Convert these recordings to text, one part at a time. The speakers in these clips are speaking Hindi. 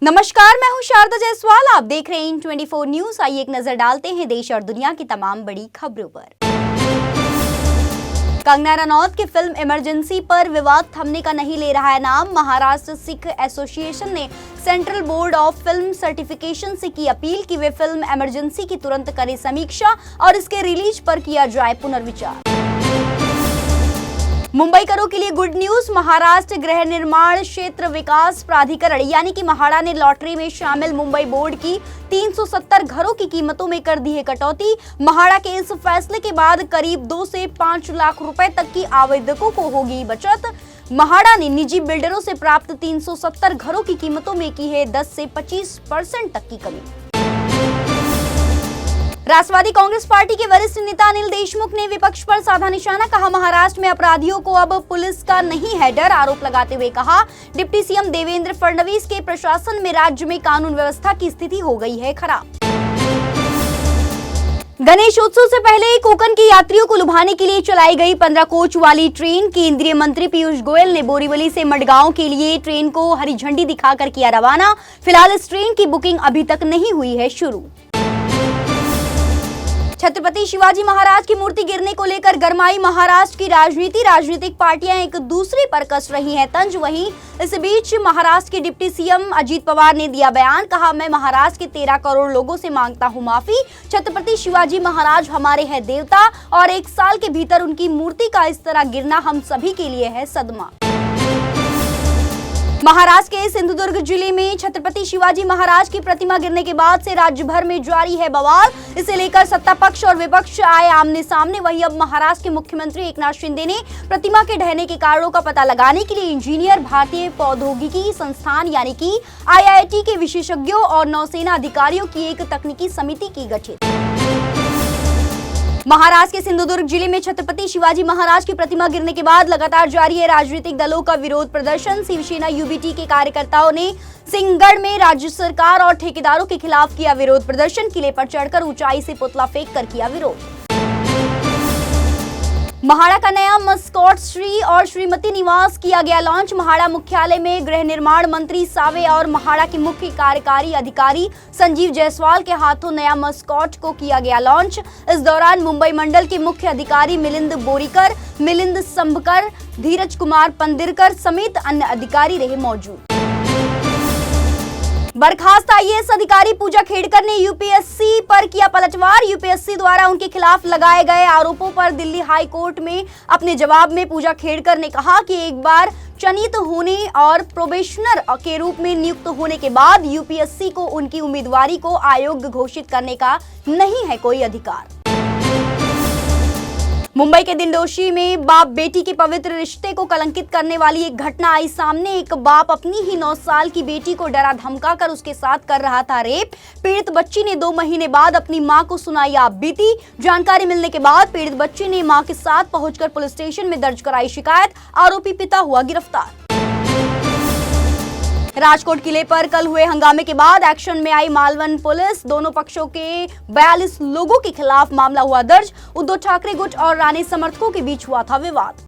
नमस्कार, मैं हूं शारदा जायसवाल। आप देख रहे हैं 24 न्यूज। आइए एक नजर डालते हैं देश और दुनिया की तमाम बड़ी खबरों पर। कंगना रनौत की फिल्म इमरजेंसी पर विवाद थमने का नहीं ले रहा है नाम। महाराष्ट्र सिख एसोसिएशन ने central board of film certification से की अपील कि वे फिल्म इमरजेंसी की तुरंत करे समीक्षा और इसके रिलीज पर किया जाए पुनर्विचार। मुंबई करों के लिए गुड न्यूज। महाराष्ट्र गृह निर्माण क्षेत्र विकास प्राधिकरण यानी कि महाड़ा ने लॉटरी में शामिल मुंबई बोर्ड की 370 घरों की कीमतों में कर दी है कटौती। महाड़ा के इस फैसले के बाद करीब 2 से 5 लाख रुपए तक की आवेदकों को होगी बचत। महाड़ा ने निजी बिल्डरों से प्राप्त 370 घरों की कीमतों में की है 10 से 25% तक की कमी। राष्ट्रवादी कांग्रेस पार्टी के वरिष्ठ नेता अनिल देशमुख ने विपक्ष पर साधा निशाना। कहा, महाराष्ट्र में अपराधियों को अब पुलिस का नहीं है डर। आरोप लगाते हुए कहा, डिप्टी सीएम देवेंद्र फडणवीस के प्रशासन में राज्य में कानून व्यवस्था की स्थिति हो गई है खराब। गणेश उत्सव से पहले कोकण के यात्रियों को लुभाने के लिए चलाई गई 15 कोच वाली ट्रेन केंद्रीय मंत्री पीयूष गोयल ने बोरीवली से मडगांव के लिए ट्रेन को हरी झंडी दिखाकर किया रवाना। फिलहाल इस ट्रेन की बुकिंग अभी तक नहीं हुई है शुरू। छत्रपति शिवाजी महाराज की मूर्ति गिरने को लेकर गरमाई महाराष्ट्र की राजनीति। राजनीतिक पार्टियां एक दूसरे पर कस रही हैं तंज। वहीं इस बीच महाराष्ट्र के डिप्टी सीएम अजीत पवार ने दिया बयान। कहा, मैं महाराष्ट्र के 13 करोड़ लोगों से मांगता हूं माफी। छत्रपति शिवाजी महाराज हमारे हैं देवता और 1 साल के भीतर उनकी मूर्ति का इस तरह गिरना हम सभी के लिए है सदमा। महाराष्ट्र के सिंधुदुर्ग जिले में छत्रपति शिवाजी महाराज की प्रतिमा गिरने के बाद से राज्य भर में जारी है बवाल। इसे लेकर सत्ता पक्ष और विपक्ष आए आमने सामने। वहीं अब महाराष्ट्र के मुख्यमंत्री एकनाथ शिंदे ने प्रतिमा के ढहने के कारणों का पता लगाने के लिए इंजीनियर भारतीय प्रौद्योगिकी संस्थान यानी कि IIT के विशेषज्ञों और नौसेना अधिकारियों की एक तकनीकी समिति की गठित। महाराष्ट्र के सिंधुदुर्ग जिले में छत्रपति शिवाजी महाराज की प्रतिमा गिरने के बाद लगातार जारी है राजनीतिक दलों का विरोध प्रदर्शन। शिवसेना UBT के कार्यकर्ताओं ने सिंहगढ़ में राज्य सरकार और ठेकेदारों के खिलाफ किया विरोध प्रदर्शन। किले पर चढ़कर ऊंचाई से पुतला फेंक कर किया विरोध। महाड़ा का नया मस्कॉट श्री और श्रीमती निवास किया गया लॉन्च। महाड़ा मुख्यालय में गृह निर्माण मंत्री सावे और महाड़ा के मुख्य कार्यकारी अधिकारी संजीव जायसवाल के हाथों नया मस्कॉट को किया गया लॉन्च। इस दौरान मुंबई मंडल के मुख्य अधिकारी मिलिंद बोरीकर, मिलिंद संभकर, धीरज कुमार पंदिरकर समेत अन्य अधिकारी रहे मौजूद। बर्खास्त IAS अधिकारी पूजा खेड़कर ने UPSC पर किया पलटवार। UPSC द्वारा उनके खिलाफ लगाए गए आरोपों पर दिल्ली हाई कोर्ट में अपने जवाब में पूजा खेड़कर ने कहा कि एक बार चयनित होने और प्रोबेशनर के रूप में नियुक्त होने के बाद UPSC को उनकी उम्मीदवारी को अयोग्य घोषित करने का नहीं है कोई अधिकार। मुंबई के दिंडोशी में बाप बेटी के पवित्र रिश्ते को कलंकित करने वाली एक घटना आई सामने। एक बाप अपनी ही 9 साल की बेटी को डरा धमकाकर उसके साथ कर रहा था रेप। पीड़ित बच्ची ने 2 महीने बाद अपनी मां को सुनाई आप बीती। जानकारी मिलने के बाद पीड़ित बच्ची ने मां के साथ पहुंचकर पुलिस स्टेशन में दर्ज कराई शिकायत। आरोपी पिता हुआ गिरफ्तार। राजकोट किले पर कल हुए हंगामे के बाद एक्शन में आई मालवन पुलिस। दोनों पक्षों के 42 लोगों के खिलाफ मामला हुआ दर्ज। उद्धव ठाकरे गुट और राणे समर्थकों के बीच हुआ था विवाद।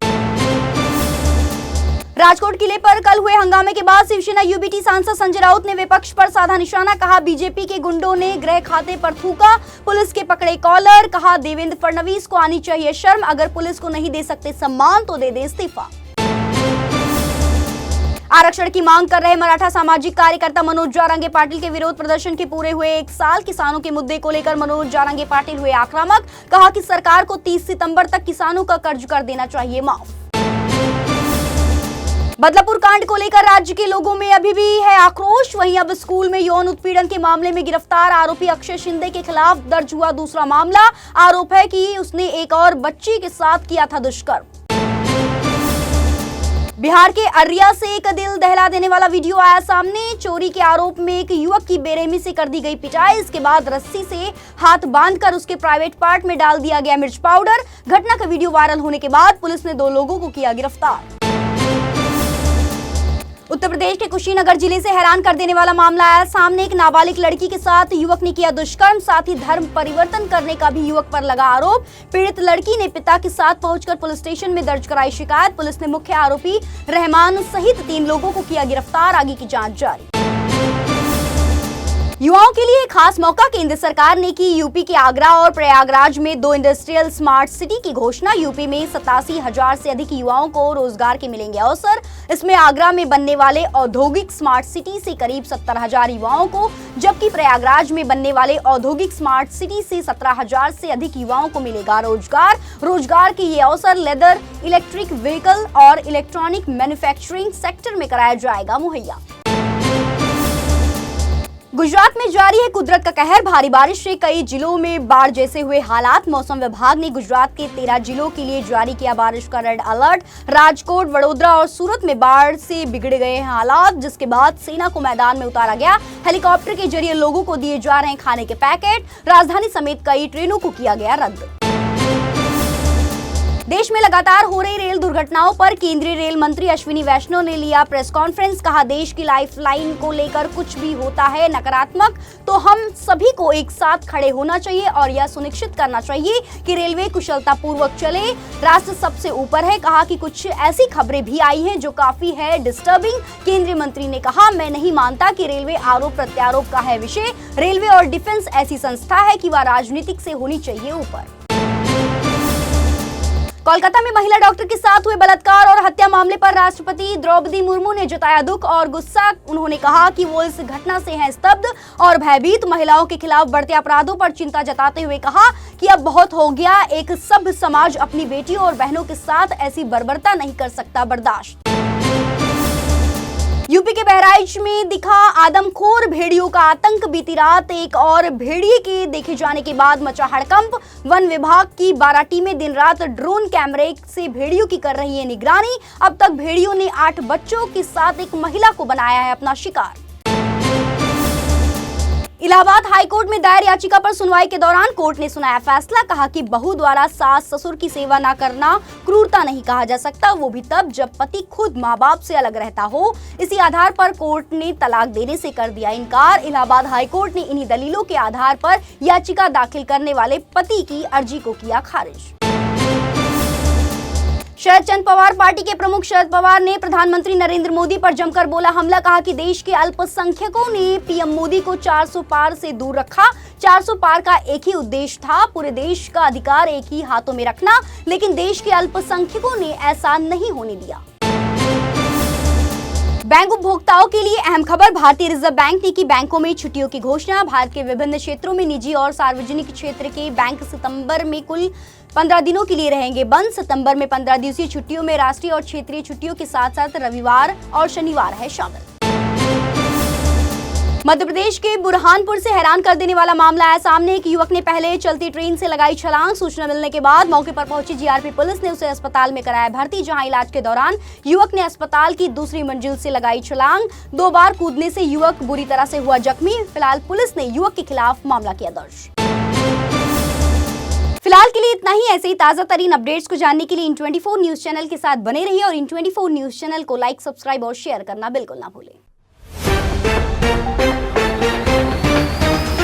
राजकोट किले पर कल हुए हंगामे के बाद शिवसेना UBT सांसद संजय राउत ने विपक्ष पर साधा निशाना। कहा, बीजेपी के गुंडों ने गृह खाते पर थूका, पुलिस के पकड़े कॉलर। कहा, देवेंद्र फडणवीस को आनी चाहिए शर्म। अगर पुलिस को नहीं दे सकते सम्मान तो दे दे इस्तीफा। आरक्षण की मांग कर रहे मराठा सामाजिक कार्यकर्ता मनोज जारंगे पाटिल के विरोध प्रदर्शन के पूरे हुए 1 साल। किसानों के मुद्दे को लेकर मनोज जारंगे पाटिल हुए आक्रामक। कहा कि सरकार को 30 सितंबर तक किसानों का कर्ज कर देना चाहिए माफ। बदलापुर कांड को लेकर राज्य के लोगों में अभी भी है आक्रोश। वहीं अब स्कूल में यौन उत्पीड़न के मामले में गिरफ्तार आरोपी अक्षय शिंदे के खिलाफ दर्ज हुआ दूसरा मामला। आरोप है कि उसने एक और बच्ची के साथ किया था दुष्कर्म। बिहार के अररिया से एक दिल दहला देने वाला वीडियो आया सामने। चोरी के आरोप में एक युवक की बेरहमी से कर दी गई पिटाई। इसके बाद रस्सी से हाथ बांधकर उसके प्राइवेट पार्ट में डाल दिया गया मिर्च पाउडर। घटना का वीडियो वायरल होने के बाद पुलिस ने 2 लोगों को किया गिरफ्तार। उत्तर प्रदेश के कुशीनगर जिले से हैरान कर देने वाला मामला आया सामने। एक नाबालिग लड़की के साथ युवक ने किया दुष्कर्म, साथ ही धर्म परिवर्तन करने का भी युवक पर लगा आरोप। पीड़ित लड़की ने पिता के साथ पहुंचकर पुलिस स्टेशन में दर्ज कराई शिकायत। पुलिस ने मुख्य आरोपी रहमान सहित 3 लोगों को किया गिरफ्तार। आगे की जांच जारी। युवाओं के लिए खास मौका, केंद्र सरकार ने की यूपी के आगरा और प्रयागराज में 2 इंडस्ट्रियल स्मार्ट सिटी की घोषणा। यूपी में 87,000 से अधिक युवाओं को रोजगार के मिलेंगे अवसर। इसमें आगरा में बनने वाले औद्योगिक स्मार्ट सिटी से करीब 70,000 युवाओं को, जबकि प्रयागराज में बनने वाले औद्योगिक स्मार्ट सिटी से 17,000 से अधिक युवाओं को मिलेगा रोजगार के ये अवसर लेदर, इलेक्ट्रिक व्हीकल और इलेक्ट्रॉनिक मैन्युफैक्चरिंग सेक्टर में कराया जाएगा मुहैया। गुजरात में जारी है कुदरत का कहर, भारी बारिश से कई जिलों में बाढ़ जैसे हुए हालात। मौसम विभाग ने गुजरात के 13 जिलों के लिए जारी किया बारिश का रेड अलर्ट। राजकोट, वडोदरा और सूरत में बाढ़ से बिगड़ गए हालात, जिसके बाद सेना को मैदान में उतारा गया। हेलीकॉप्टर के जरिए लोगों को दिए जा रहे हैं खाने के पैकेट। राजधानी समेत कई ट्रेनों को किया गया रद्द। देश में लगातार हो रही रेल दुर्घटनाओं पर केंद्रीय रेल मंत्री अश्विनी वैष्णव ने लिया प्रेस कॉन्फ्रेंस। कहा, देश की लाइफलाइन को लेकर कुछ भी होता है नकारात्मक तो हम सभी को एक साथ खड़े होना चाहिए और यह सुनिश्चित करना चाहिए कि रेलवे कुशलतापूर्वक चले। राष्ट्र सबसे ऊपर है। कहा कि कुछ ऐसी खबरें भी आई हैं जो काफी है डिस्टर्बिंग। केंद्रीय मंत्री ने कहा, मैं नहीं मानता कि रेलवे आरोप प्रत्यारोप का है विषय। रेलवे और डिफेंस ऐसी संस्था है कि वह राजनीतिक से होनी चाहिए ऊपर। कोलकाता में महिला डॉक्टर के साथ हुए बलात्कार और हत्या मामले पर राष्ट्रपति द्रौपदी मुर्मू ने जताया दुख और गुस्सा। उन्होंने कहा कि वो इस घटना से हैं स्तब्ध और भयभीत। महिलाओं के खिलाफ बढ़ते अपराधों पर चिंता जताते हुए कहा कि अब बहुत हो गया। एक सभ्य समाज अपनी बेटियों और बहनों के साथ ऐसी बर्बरता नहीं कर सकता बर्दाश्त। यूपी के बहराइच में दिखा आदमखोर भेड़ियों का आतंक। बीती रात एक और भेड़िए के देखे जाने के बाद मचा हड़कंप। वन विभाग की 12 टीमें दिन रात ड्रोन कैमरे से भेड़ियों की कर रही है निगरानी। अब तक भेड़ियों ने 8 बच्चों के साथ एक महिला को बनाया है अपना शिकार। इलाहाबाद हाईकोर्ट में दायर याचिका पर सुनवाई के दौरान कोर्ट ने सुनाया फैसला। कहा कि बहू द्वारा सास ससुर की सेवा न करना क्रूरता नहीं कहा जा सकता, वो भी तब जब पति खुद माँ बाप से अलग रहता हो। इसी आधार पर कोर्ट ने तलाक देने से कर दिया इनकार। इलाहाबाद हाईकोर्ट ने इन्हीं दलीलों के आधार पर याचिका दाखिल करने वाले पति की अर्जी को किया खारिज। शरद चंद्र पवार पार्टी के प्रमुख शरद पवार ने प्रधानमंत्री नरेंद्र मोदी पर जमकर बोला हमला। कहा कि देश के अल्पसंख्यकों ने पीएम मोदी को 400 पार से दूर रखा। 400 पार का एक ही उद्देश्य था, पूरे देश का अधिकार एक ही हाथों में रखना, लेकिन देश के अल्पसंख्यकों ने ऐसा नहीं होने दिया। बैंक उपभोक्ताओं के लिए अहम खबर, भारतीय रिजर्व बैंक ने की बैंकों में छुट्टियों की घोषणा। भारत के विभिन्न क्षेत्रों में निजी और सार्वजनिक क्षेत्र के बैंक सितंबर में कुल 15 दिनों के लिए रहेंगे बंद। सितंबर में 15 दिवसीय छुट्टियों में राष्ट्रीय और क्षेत्रीय छुट्टियों के साथ साथ रविवार और शनिवार है शामिल। मध्य प्रदेश के बुरहानपुर से हैरान कर देने वाला मामला आया सामने। एक युवक ने पहले चलती ट्रेन से लगाई छलांग। सूचना मिलने के बाद मौके पर पहुंची जीआरपी पुलिस ने उसे अस्पताल में कराया भर्ती, जहां इलाज के दौरान युवक ने अस्पताल की दूसरी मंजिल से लगाई छलांग। 2 बार कूदने से युवक बुरी तरह से हुआ जख्मी। फिलहाल पुलिस ने युवक के खिलाफ मामला किया दर्ज। फिलहाल के लिए इतना ही। ऐसे ही ताजा तरीन अपडेट्स को जानने के लिए इन 24 न्यूज चैनल के साथ बने रहिए और इन 24 न्यूज चैनल को लाइक, सब्सक्राइब और शेयर करना बिल्कुल ना भूलें।